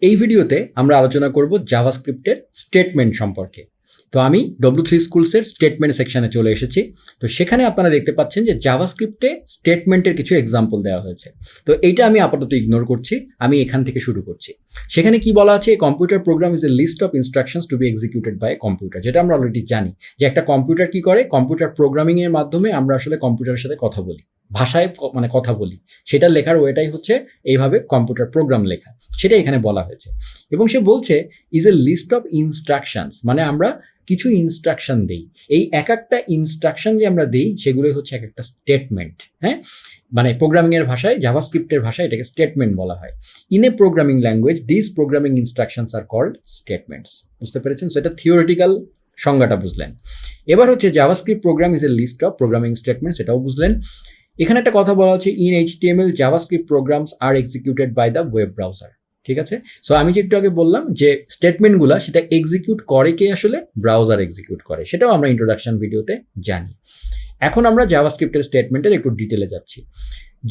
এই ভিডিওতে আমরা আলোচনা করব জাভাস্ক্রিপ্টের স্টেটমেন্ট সম্পর্কে। তো আমি W3 স্কুলসের স্টেটমেন্ট সেকশনে চলে এসেছি। তো সেখানে আপনারা দেখতে পাচ্ছেন যে জাভাস্ক্রিপ্টে স্টেটমেন্টের কিছু এক্সাম্পল দেওয়া হয়েছে। তো এইটা আমি আপাতত ইগনোর করছি, আমি এখান থেকে শুরু করছি। সেখানে কি বলা আছে, computer program is a list of instructions to be executed by computer, যেটা আমরা অলরেডি জানি যে একটা কম্পিউটার কি করে, কম্পিউটার প্রোগ্রামিংয়ের মাধ্যমে আমরা আসলে কম্পিউটারের সাথে কথা বলি, ভাষায় মানে কথা বলি, সেটা লেখার ওয়েটাই হচ্ছে এইভাবে কম্পিউটার প্রোগ্রাম লেখা, সেটা এখানে বলা হয়েছে। এবং সে বলছে is a list of instructions, মানে আমরা কিছু ইনস্ট্রাকশন দিই, এই এক একটা ইনস্ট্রাকশন যে আমরা দিই সেগুলোই হচ্ছে এক একটা স্টেটমেন্ট। হ্যাঁ, মানে প্রোগ্রামিংয়ের ভাষায়, জাভাস্ক্রিপ্টের ভাষায় এটাকে স্টেটমেন্ট বলা হয়। In a programming language this programming instructions are called statements. বুঝতে পেরেছেন? সো এটা থিওরিটিক্যাল সংজ্ঞাটা বুঝলেন। এবার হচ্ছে JavaScript program is a list of programming statements, এটাও বুঝলেন। এখানে একটা কথা বলা হচ্ছে, in HTML JavaScript programs are executed by the web browser. ঠিক আছে, সো আমি যে একটু আগে বললাম যে স্টেটমেন্টগুলো সেটা এক্সিকিউট করে কে, আসলে ব্রাউজার এক্সিকিউট করে, সেটাও আমরা ইন্ট্রোডাকশন ভিডিওতে জানি। এখন আমরা জাভাস্ক্রিপ্টের স্টেটমেন্টের একটু ডিটেলে যাচ্ছি।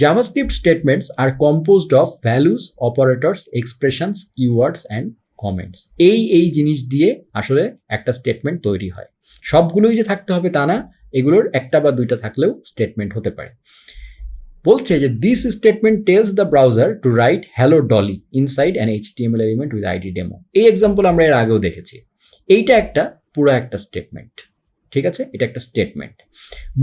JavaScript statements are composed of values, operators, expressions, keywords and comments. এই জিনিস দিয়ে আসলে একটা স্টেটমেন্ট তৈরি হয়। সবগুলোই যে থাকতে হবে তা না, এগুলোর একটা বা দুইটা থাকলেও স্টেটমেন্ট হতে পারে। বলছে যে this statement tells the browser two right hello Dolly inside an HTML element with ID demo. এই এক্সাম্পল আমরা এর আগেও দেখেছি। এইটা পুরো একটা স্টেটমেন্ট। ঠিক আছে, এটা একটা statement.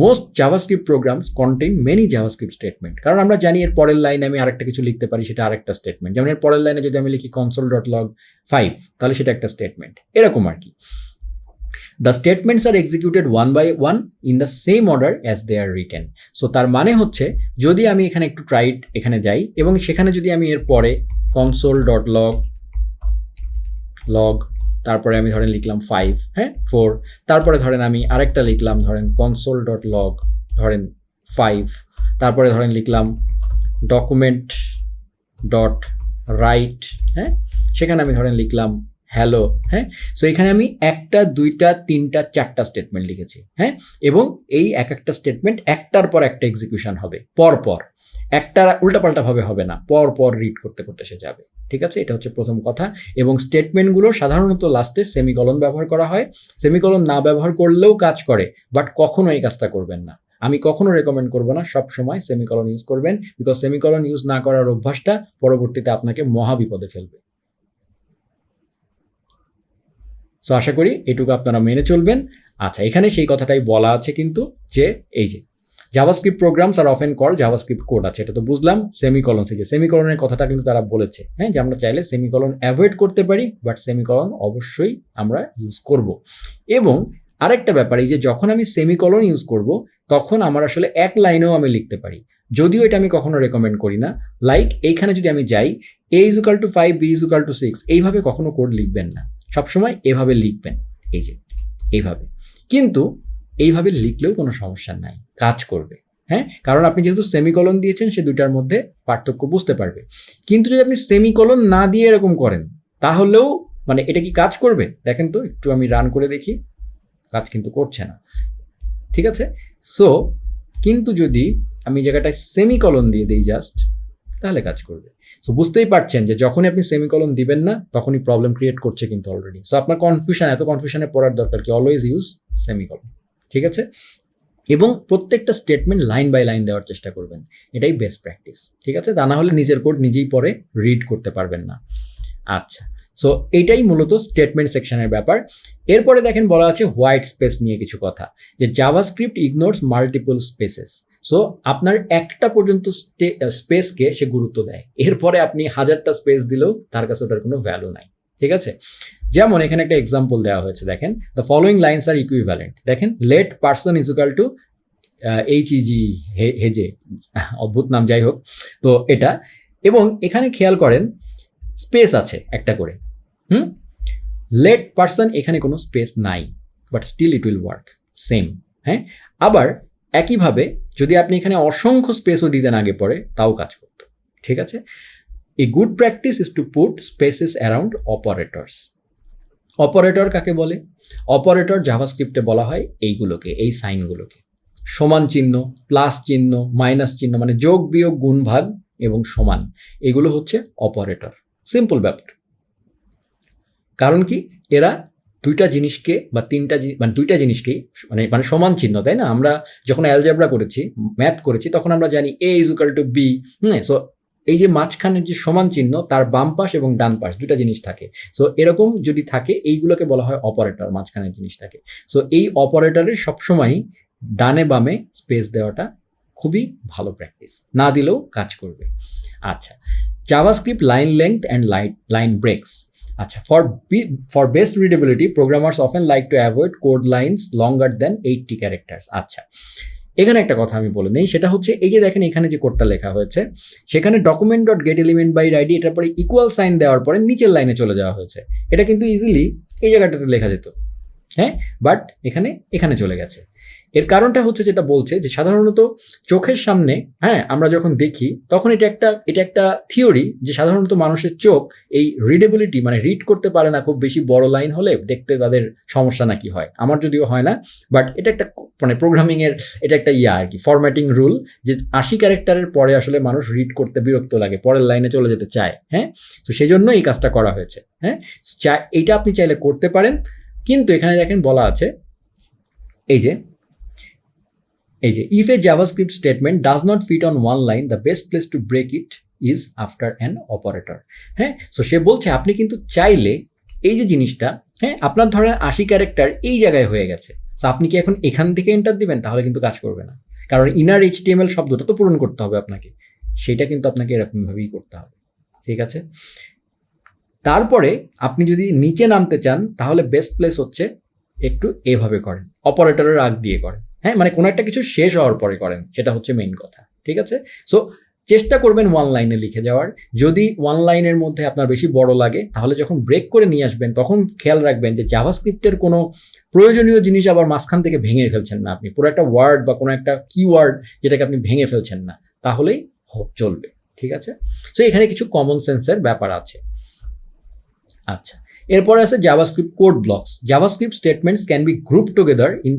Most JavaScript programs contain many JavaScript statement, কারণ আমরা জানি এর পরের লাইনে আমি আরেকটা কিছু লিখতে পারি, সেটা আরেকটা স্টেটমেন্ট। যেমন এর পরের লাইনে যদি আমি লিখি console.log5, তাহলে সেটা একটা স্টেটমেন্ট, এরকম আর কি। The statements are executed one by one in the same order as they are written. So তার মানে হচ্ছে, যদি আমি এখানে একটু ট্রাইড এখানে যাই এবং সেখানে যদি আমি এর পরে console.log, তারপরে আমি ধরেন লিখলাম 5, হ্যাঁ 4, তারপরে ধরেন আমি আরেকটা লিখলাম ধরেন console.log ধরেন 5, তারপরে ধরেন লিখলাম document.write, হ্যাঁ সেখানে আমি ধরেন লিখলাম হ্যালো, হ্যাঁ। সো এখানে আমি একটা, দুইটা, তিনটা, চারটা স্টেটমেন্ট লিখেছি, হ্যাঁ। এবং এই এক একটা স্টেটমেন্ট একটার পর একটা এক্সিকিউশন হবে, পরপর, একটা উল্টাপাল্টাভাবে হবে না, পরপর রিড করতে করতে সে যাবে। ঠিক আছে, এটা হচ্ছে প্রথম কথা। এবং স্টেটমেন্টগুলো সাধারণত লাস্টে সেমিকলন ব্যবহার করা হয়। সেমিকলন না ব্যবহার করলেও কাজ করে, বাট কখনো এই কাজটা করবেন না। আমি কখনো রেকমেন্ড করবো না সব সময় সেমিকলন ইউজ করবেন, বিকজ সেমিকলন ইউজ না করার অভ্যাসটা পরবর্তীতে আপনাকে মহা বিপদে ফেলবে। সো আশা করি এটুকু আপনারা মেনে চলবেন। আচ্ছা, এখানে সেই কথাটাই বলা আছে কিন্তু, যে এই যে JavaScript programs are often call JavaScript code আছে, এটা তো বুঝলাম। সেমিকলন, সেই যে সেমিকলনের কথাটা কিন্তু তারা বলেছে, হ্যাঁ, যে আমরা চাইলে সেমিকলন অ্যাভয়েড করতে পারি, বাট সেমিকলন অবশ্যই আমরা ইউজ করব। এবং আরেকটা ব্যাপার, এই যে যখন আমি সেমিকলন ইউজ করব, তখন আমার আসলে এক লাইনেও আমি লিখতে পারি, যদিও এটা আমি কখনো রেকমেন্ড করি না। লাইক এইখানে যদি আমি যাই A=5, B=6, এইভাবে কখনো কোড লিখবেন না, সবসময় এভাবে লিখবেন, এই যে এইভাবে। কিন্তু এইভাবে লিখলেও কোনো সমস্যা নাই, কাজ করবে, হ্যাঁ, কারণ আপনি যেহেতু সেমিকলন দিয়েছেন, সে দুইটার মধ্যে পার্থক্য বুঝতে পারবে। কিন্তু যদি আপনি সেমিকলন না দিয়ে এরকম করেন, তাহলেও মানে এটা কি কাজ করবে? দেখেন তো, একটু আমি রান করে দেখি, কাজ কিন্তু করছে না। ঠিক আছে, সো কিন্তু যদি আমি জায়গাটায় সেমিকলন দিয়ে দিই জাস্ট, তাহলে কাজ করবে। সো বুঝতেই পারছেন যে যখনই আপনি সেমিকলন দিবেন না, তখনই প্রবলেম ক্রিয়েট করছে কিন্তু অলরেডি। সো আপনার এত কনফিউশনে পড়ার দরকার কি? Always use semicolon. ঠিক আছে, এবং প্রত্যেকটা স্টেটমেন্ট লাইন বাই লাইন দেওয়ার চেষ্টা করবেন, এটাই বেস্ট প্র্যাকটিস। ঠিক আছে, তা না হলে নিজের কোড নিজেই পরে রিড করতে পারবেন না। আচ্ছা, সো এটাই মূলত স্টেটমেন্ট সেকশনের ব্যাপার। এরপরে দেখেন বলা আছে হোয়াইট স্পেস নিয়ে কিছু কথা, যে JavaScript ignores multiple spaces. So আপনার একটা পর্যন্ত স্পেসকে সে গুরুত্ব দেয়, এরপরে আপনি 1000টা স্পেস দিলেও তার কাছে ওটার কোনো ভ্যালু নাই। ঠিক আছে, যেমন এখানে একটা এক্সাম্পল দেওয়া হয়েছে, দেখেন the following lines are equivalent. দেখেন let person is equal to HEG, হেজে, অদ্ভুত নাম, যাই হোক। তো এটা, এবং এখানে খেয়াল করেন স্পেস আছে একটা করে, লেট পার্সন, এখানে কোনো স্পেস নাই, but still it will work same, হ্যাঁ। আবার একইভাবে যদি আপনি এখানে অসংখ্য স্পেসও দিতেন আগে পরে, তাও কাজ করতো। ঠিক আছে, a good practice is to put spaces around operators. Operator কাকে বলে? অপারেটর জাভাস্ক্রিপ্টে বলা হয় এইগুলোকে, এই সাইনগুলোকে, সমান চিহ্ন, প্লাস চিহ্ন, মাইনাস চিহ্ন, মানে যোগ বিয়োগ গুণ ভাগ এবং সমান, এগুলো হচ্ছে অপারেটর। সিম্পল ব্যাপার, কারণ কি, এরা দুইটা জিনিসকে বা দুইটা জিনিসকেই মানে সমান চিহ্ন, তাই না? আমরা যখন অ্যালজেব্রা করেছি, ম্যাথ করেছি, তখন আমরা জানি a is equal two b। So এই যে মাঝখানের যে সমান চিহ্ন, তার বাম পাশ এবং ডান পাশ দুটা জিনিস থাকে। সো এরকম যদি থাকে, এইগুলোকে বলা হয় অপারেটর, মাঝখানের জিনিস থাকে। সো এই অপারেটরের সবসময় ডানে বামে স্পেস দেওয়াটা খুবই ভালো প্র্যাকটিস, না দিলেও কাজ করবে। আচ্ছা, JavaScript line length and line breaks. আচ্ছা, for best readability programmers often like to avoid code lines longer than 80 characters. আচ্ছা, এখানে একটা কথা আমি বলে নেই, সেটা হচ্ছে এই যে দেখেন এখানে যে কোডটা লেখা হয়েছে, সেখানে document dot get element by ID, এটার পরে ইকুয়াল সাইন দেওয়ার পরে নিচের লাইনে চলে যাওয়া হয়েছে। এটা কিন্তু ইজিলি এই জায়গাটাতে লেখা যেত, হ্যাঁ, বাট এখানে চলে গেছে। এর কারণটা হচ্ছে, যেটা বলছে যে সাধারণত চোখের সামনে, হ্যাঁ, আমরা যখন দেখি তখন এটা একটা থিওরি যে সাধারণত মানুষের চোখ এই রিডেবিলিটি মানে রিড করতে পারে না, খুব বেশি বড় লাইন হলে দেখতে তাদের সমস্যা নাকি হয়। আমার যদিও হয় না, বাট এটা একটা মানে প্রোগ্রামিংয়ের এটা একটা আর কি ফরম্যাটিং রুল, যে 80 ক্যারেক্টারের পরে আসলে মানুষ রিড করতে বিরক্ত লাগে, পরের লাইনে চলে যেতে চায়, হ্যাঁ। তো সেই জন্য এই কাজটা করা হয়েছে, হ্যাঁ। এইটা আপনি চাইলে করতে পারেন, কিন্তু এখানে দেখেন বলা আছে এই যে if a JavaScript statement does not fit on one line, the best place to break it is after an operator। হ্যাঁ, সো সে বলছে আপনি কিন্তু চাইলে এই যে জিনিসটা, হ্যাঁ, আপনার ধরেন 80 ক্যারেক্টার এই জায়গায় হয়ে গেছে, সো আপনি কি এখন এখান থেকে এন্টার দিবেন? তাহলে কিন্তু কাজ করবে না, কারণ ইনার HTML শব্দটা তো পূরণ করতে হবে আপনাকে, সেটা কিন্তু আপনাকে এরকমভাবেই করতে হবে, ঠিক আছে। তারপরে আপনি যদি নিচে নামতে চান, তাহলে বেস্ট প্লেস হচ্ছে একটু এভাবে করেন, অপারেটরের আগ দিয়ে করেন, হ্যাঁ, মানে কোনো একটা কিছু শেষ হওয়ার পরে করেন, সেটা হচ্ছে মেইন কথা, ঠিক আছে। সো চেষ্টা করবেন ওয়ান লাইনে লিখে যাওয়ার। যদি ওয়ান লাইনের মধ্যে আপনার বেশি বড় লাগে, তাহলে যখন ব্রেক করে নিয়ে আসবেন তখন খেয়াল রাখবেন যে জাভাস্ক্রিপ্টের কোনো প্রয়োজনীয় জিনিস আবার মাঝখান থেকে ভেঙে ফেলছেন না আপনি, পুরো একটা ওয়ার্ড বা কোনো একটা কিওয়ার্ড যেটাকে আপনি ভেঙে ফেলছেন না, তাহলেই চলবে, ঠিক আছে। সো এখানে কিছু কমন সেন্সের ব্যাপার আছে। আচ্ছা, এরপরে আছে JavaScript code blocks. JavaScript statements can be group together in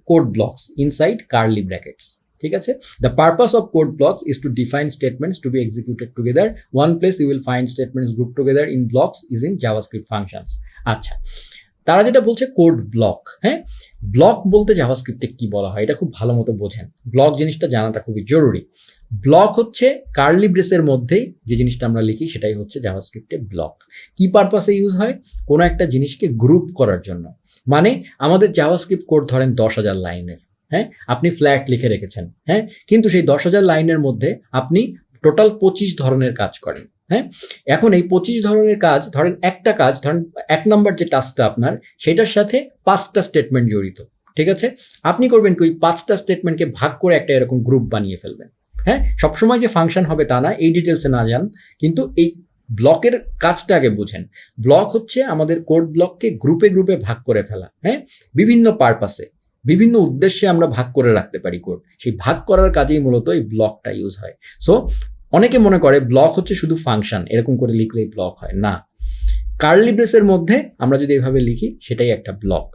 code blocks inside curly brackets, ঠিক আছে। The purpose of code blocks is to define statements to be executed together. One place you will find statements group together in blocks is in JavaScript functions. আচ্ছা, তারা যেটা বলছে code block, হ্যাঁ, block বলতে জাভাস্ক্রিপ্টে কি বলা হয় এটা খুব ভালো মতো বোঝেন। ব্লক জিনিসটা জানাটা খুবই জরুরি। ব্লক হচ্ছে কার্লি ব্রেসের মধ্যেই যে জিনিসটা আমরা লিখি সেটাই হচ্ছে জাভাস্ক্রিপ্টে ব্লক। কি পারপাসে ইউজ হয়? কোনো একটা জিনিসকে গ্রুপ করার জন্য। মানে আমাদের জাভাস্ক্রিপ্ট কোড ধরেন 10,000 লাইনের, হ্যাঁ, আপনি ফ্ল্যাট লিখে রেখেছেন, হ্যাঁ, কিন্তু সেই 10,000 লাইনের মধ্যে আপনি টোটাল 25 ধরনের কাজ করেন, হ্যাঁ। এখন এই 25 ধরনের কাজ, ধরেন একটা কাজ, ধরেন 1 নম্বর যে টাস্কটা আপনার, সেটার সাথে 5টা স্টেটমেন্ট জড়িত, ঠিক আছে। আপনি করবেন কি, ওই 5টা স্টেটমেন্টকে ভাগ করে একটা এরকম গ্রুপ বানিয়ে ফেলবেন, হ্যাঁ। সবসময় যে ফাংশন হবে তা না, এই ডিটেলসে না যান, কিন্তু এই ব্লকের কাজটা আগে বুঝেন। ব্লক হচ্ছে আমাদের কোড ব্লককে গ্রুপে গ্রুপে ভাগ করে ফেলা, হ্যাঁ, বিভিন্ন পারপাসে, বিভিন্ন উদ্দেশ্যে আমরা ভাগ করে রাখতে পারি কোড। সেই ভাগ করার কাজেই মূলত এই ব্লকটা ইউজ হয়। সো অনেকে মনে করে ব্লক হচ্ছে শুধু ফাংশন, এরকম করে লিখলেই ব্লক হয় না। কার্লি ব্রেসের মধ্যে আমরা যদি এভাবে লিখি, সেটাই একটা ব্লক,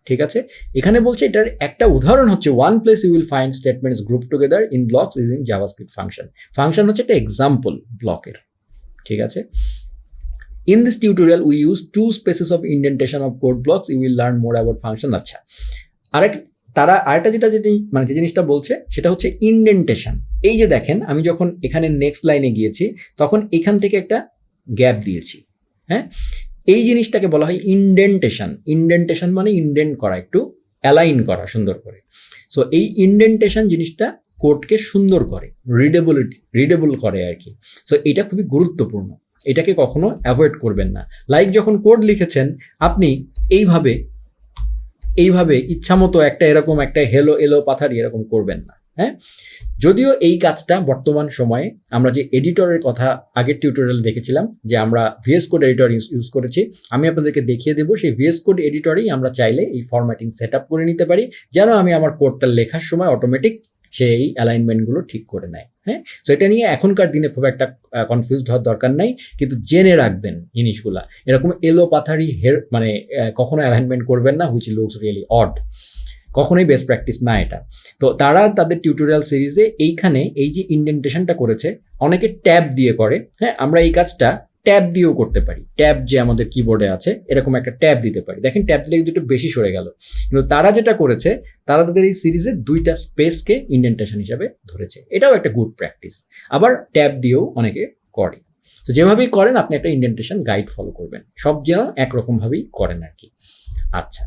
ঠিক আছে। এখানে বলছে এটার একটা উদাহরণ হচ্ছে one place you will find statements group together in blocks is in JavaScript function. Function হচ্ছে একটা এক্সাম্পল ব্লকের, ঠিক আছে। In this tutorial we use 2 spaces of indentation of code blocks. You will learn more about function. আচ্ছা, আরেকটা যে জিনিসটা বলছে সেটা হচ্ছে ইন্ডেন্টেশন। এই যে দেখেন, আমি যখন এখানে নেক্সট লাইনে গিয়েছি, তখন এখান থেকে একটা গ্যাপ দিয়েছি, হ্যাঁ, এই জিনিসটাকে বলা হয় ইন্ডেন্টেশন। ইন্ডেন্টেশন মানে ইন্ডেন্ট করা, একটু অ্যালাইন করা সুন্দর করে। সো এই ইন্ডেন্টেশন জিনিসটা কোডকে সুন্দর করে, রিডেবল করে আর কি। সো এটা খুবই গুরুত্বপূর্ণ, এটাকে কখনো অ্যাভয়েড করবেন না। লাইক যখন কোড লিখেছেন, আপনি এইভাবে ইচ্ছামতো একটা এরকম একটা এলো পাথারি এরকম করবেন না, হ্যাঁ। যদিও এই কাজটা বর্তমান সময়ে আমরা যে এডিটরের কথা আগের টিউটোরিয়াল দেখেছিলাম, যে আমরা VS কোড এডিটর ইউজ করেছি, আমি আপনাদেরকে দেখিয়ে দেবো সেই VS কোড এডিটরেই আমরা চাইলে এই ফরম্যাটিং সেট আপ করে নিতে পারি, যেন আমি আমার কোডটা লেখার সময় অটোমেটিক সেই অ্যালাইনমেন্টগুলো ঠিক করে নেয়, হ্যাঁ। সো এটা নিয়ে এখনকার দিনে খুব একটা কনফিউজড হওয়ার দরকার নাই, কিন্তু জেনে রাখবেন জিনিসগুলা। এরকম এলো পাথারি মানে কখনো অ্যালাইনমেন্ট করবেন না, হুইচ লুকস রিয়েলি অড, কখনোই বেস্ট প্র্যাকটিস না এটা। তো তারা তাদের টিউটোরিয়াল সিরিজে এইখানে এই যে ইন্ডেন্টেশনটা করেছে, অনেকে ট্যাব দিয়ে করে, হ্যাঁ। আমরা এই কাজটা ট্যাব দিয়েও করতে পারি। ট্যাব যে আমাদের কিবোর্ডে আছে এরকম একটা ট্যাব দিতে পারি। দেখেন ট্যাব দিলে কিন্তু একটু বেশি সরে গেল, কিন্তু তারা যেটা করেছে তারা তাদের এই সিরিজে 2টা স্পেসকে ইন্ডেন্টেশন হিসাবে ধরেছে। এটাও একটা গুড প্র্যাকটিস। আবার ট্যাব দিয়েও অনেকে করে। তো যেভাবেই করেন আপনি একটা ইন্ডেন্টেশন গাইড ফলো করবেন, সব যেন একরকমভাবেই করেন আর কি। আচ্ছা,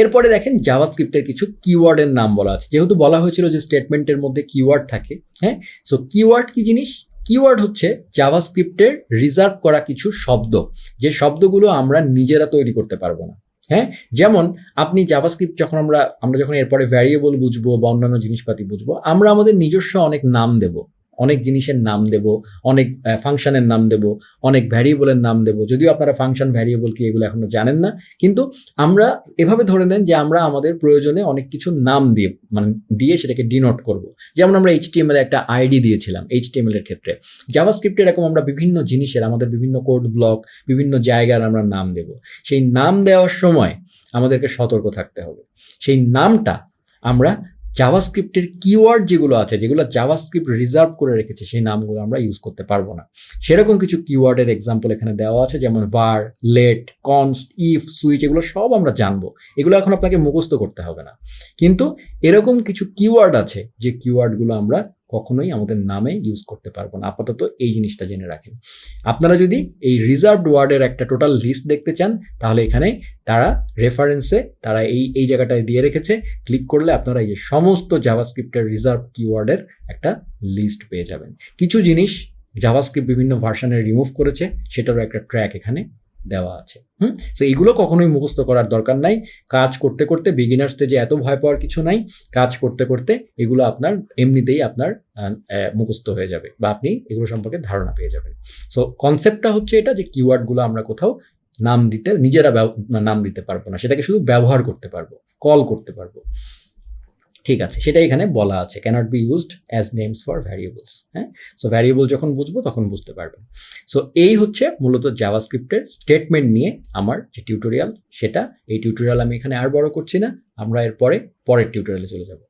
এরপরে দেখেন জাভাস্ক্রিপ্টের কিছু কিওয়ার্ডের নাম বলা আছে। যেহেতু বলা হয়েছিল যে স্টেটমেন্টের মধ্যে কিওয়ার্ড থাকে, হ্যাঁ, সো কিওয়ার্ড কি জিনিস? কিওয়ার্ড হচ্ছে জাভাস্ক্রিপ্টের রিজার্ভ করা কিছু শব্দ, যে শব্দগুলো আমরা নিজেরা তৈরি করতে পারবো না। হ্যাঁ, যেমন আপনি জাভাস্ক্রিপ্ট যখন আমরা যখন এরপরে ভ্যারিয়েবল বুঝবো বা অন্যান্য জিনিসপাতি বুঝবো, আমরা আমাদের নিজস্ব অনেক নাম দেব, অনেক জিনিসের নাম দেব, অনেক ফাংশনের নাম দেব, অনেক ভ্যারিয়েবলের নাম দেব। যদিও আপনারা ফাংশন ভ্যারিয়েবল কি এগুলো এখনো জানেন না, কিন্তু আমরা এভাবে ধরে নেন যে আমরা আমাদের প্রয়োজনে অনেক কিছু নাম দিয়ে সেটাকে ডিনোট করব। যেমন আমরা HTML এ একটা আইডি দিয়েছিলাম HTML এর ক্ষেত্রে, জাভাস্ক্রিপ্টে এরকম আমরা বিভিন্ন জিনিসের, আমাদের বিভিন্ন কোড ব্লক, বিভিন্ন জায়গার আমরা নাম দেব। সেই নাম দেওয়ার সময় আমাদেরকে সতর্ক থাকতে হবে। সেই নামটা আমরা জাভাস্ক্রিপ্টের কিওয়ার্ড যেগুলো আছে, যেগুলো জাভাস্ক্রিপ্ট রিজার্ভ করে রেখেছে, সেই নামগুলো আমরা ইউজ করতে পারবো না। সেরকম কিছু কিওয়ার্ডের এক্সাম্পল এখানে দেওয়া আছে, যেমন var, let, const, if, switch, এগুলো সব আমরা জানবো। এগুলো এখন আপনাকে মুখস্থ করতে হবে না, কিন্তু এরকম কিছু কিওয়ার্ড আছে যে কিওয়ার্ডগুলো আমরা কখনোই আমাদের নামে ইউজ করতে পারবো না। আপাতত এই জিনিসটা জেনে রাখেন। আপনারা যদি এই রিজার্ভড ওয়ার্ডের একটা টোটাল লিস্ট দেখতে চান, তাহলে এখানে তারা রেফারেন্সে তারা এই জায়গাটায় দিয়ে রেখেছে। ক্লিক করলে আপনারা এই সমস্ত জাভাস্ক্রিপ্টের রিজার্ভ কিওয়ার্ডের একটা লিস্ট পেয়ে যাবেন। কিছু জিনিস জাভাস্ক্রিপ্ট বিভিন্ন ভার্সনে রিমুভ করেছে, সেটারও একটা ট্র্যাক এখানে দেওয়া আছে। সো এগুলো কখনোই মুখস্থ করার দরকার নাই। কাজ করতে করতে বিগিনার স্টেজে এত ভয় পাওয়ার কিছু নাই। কাজ করতে করতে এগুলো আপনার এমনিতেই আপনার মুখস্থ হয়ে যাবে, বা আপনি এগুলো সম্পর্কে ধারণা পেয়ে যাবেন। সো কনসেপ্টটা হচ্ছে এটা, যে কিওয়ার্ডগুলো আমরা কোথাও নাম দিতে নিজেরা নাম দিতে পারবো না, সেটাকে শুধু ব্যবহার করতে পারবো, কল করতে পারবো। ঠিক আছে, সেটা এখানে বলা আছে, cannot be used as names for variables. হ্যাঁ, সো ভ্যারিয়েবল যখন বুঝবো তখন বুঝতে পারবেন। সো এই হচ্ছে মূলত জাভাস্ক্রিপ্টের স্টেটমেন্ট নিয়ে আমার যে টিউটোরিয়াল, সেটা এই টিউটোরিয়াল আমি এখানে আর বড় করছি না। আমরা এর পরের টিউটোরিয়ালে চলে যাব।